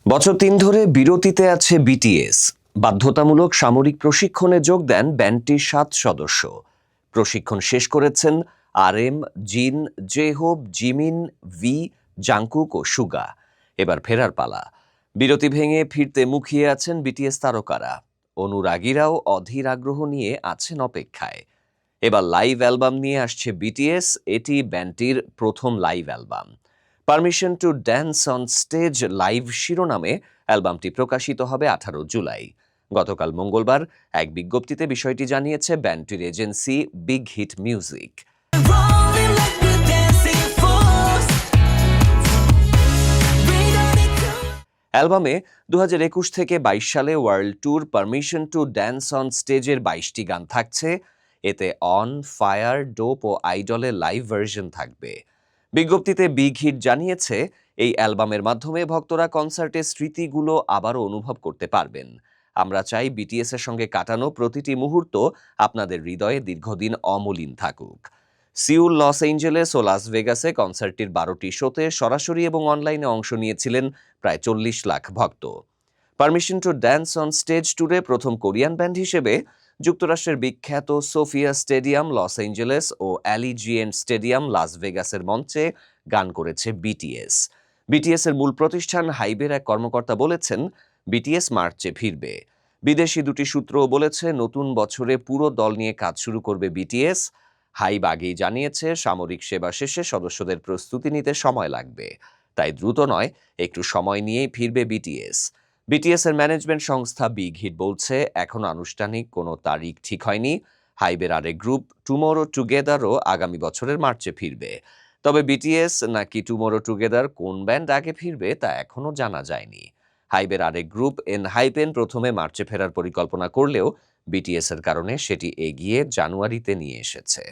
বছর 3 ধরে বিরতিতে আছে বিটিএস। বাধ্যতামূলক সামরিক প্রশিক্ষণে যোগ দেন ব্যান্ডটির 7 সদস্য। প্রশিক্ষণ শেষ করেছেন RM, জিন, জে-হোপ, জিমিন, ভি, জাংকুক ও সুগা। এবার ফেরার পালা। বিরতি ভেঙে ফিরতে মুখিয়ে আছেন বিটিএস তারকারা। অনুরাগীরাও অধীর আগ্রহ নিয়ে আছেন অপেক্ষায়। এবার লাইভ অ্যালবাম নিয়ে আসছে বিটিএস। এটি ব্যান্ডটির প্রথম live album. Permission to dance on stage live শিরোনামে অ্যালবামটি প্রকাশিত হবে 18 জুলাই। গতকাল মঙ্গলবার এক বিজ্ঞপ্তিতে বিষয়টি জানিয়েছে ব্যান্ডটির এজেন্সি বিগ হিট মিউজিক। অ্যালবামে 2021 থেকে 22 সালে world tour permission to dance on স্টেজের 22টি গান থাকছে। এতে অন, ফায়ার, ডোপ ও আইডলের লাইভ ভার্সন থাকবে। বিজ্ঞপ্তিতে বিগ হিট জানিয়েছে, এই অ্যালবামের মাধ্যমে ভক্তরা কনসার্টের স্মৃতিগুলো আবারও অনুভব করতে পারবেন। আমরা চাই বিটিএস এর সঙ্গে কাটানো প্রতিটি মুহূর্ত আপনাদের হৃদয়ে দীর্ঘদিন অমলিন থাকুক। সিউল, লস এঞ্জেলেস ও লাস ভেগাসে কনসার্টটির 12টি শোতে সরাসরি এবং অনলাইনে অংশ নিয়েছিলেন প্রায় 40 লাখ ভক্ত। Permission to dance on stage ট্যুরে প্রথম কোরিয়ান ব্যান্ড হিসেবে যুক্তরাষ্ট্রের বিখ্যাত সোফিয়া স্টেডিয়াম লস এঞ্জেলেস ও অ্যালিজিয়েন্ট স্টেডিয়াম লাস ভেগাসের মঞ্চে গান করেছে বিটিএস। বিটিএস এর মূল প্রতিষ্ঠান হাইবের এক কর্মকর্তা বলেছেন, বিটিএস মার্চে ফিরবে। বিদেশি দুটি সূত্রও বলেছে, নতুন বছরে পুরো দল নিয়ে কাজ শুরু করবে বিটিএস। হাইব আগেই জানিয়েছে, সামরিক সেবা শেষে সদস্যদের প্রস্তুতি নিতে সময় লাগবে, তাই দ্রুত নয়, একটু সময় নিয়েই ফিরবে বিটিএস। বিটিএস এর ম্যানেজমেন্ট সংস্থা বিগ হিট বলছে, এখনো আনুষ্ঠানিক কোনো তারিখ ঠিক হয়নি। হাইবের আরেক গ্রুপ টুমরো টুগেদারও আগামী বছরের মার্চে ফিরবে। তবে বিটিএস নাকি টুমরো টুগেদার কোন ব্যান্ড আগে ফিরবে তা এখনো জানা যায়নি। হাইবের আরেক গ্রুপ এনহাইপেন প্রথমে মার্চে ফেরার পরিকল্পনা করলেও বিটিএস এর কারণে সেটি এগিয়ে জানুয়ারিতে নিয়ে এসেছে।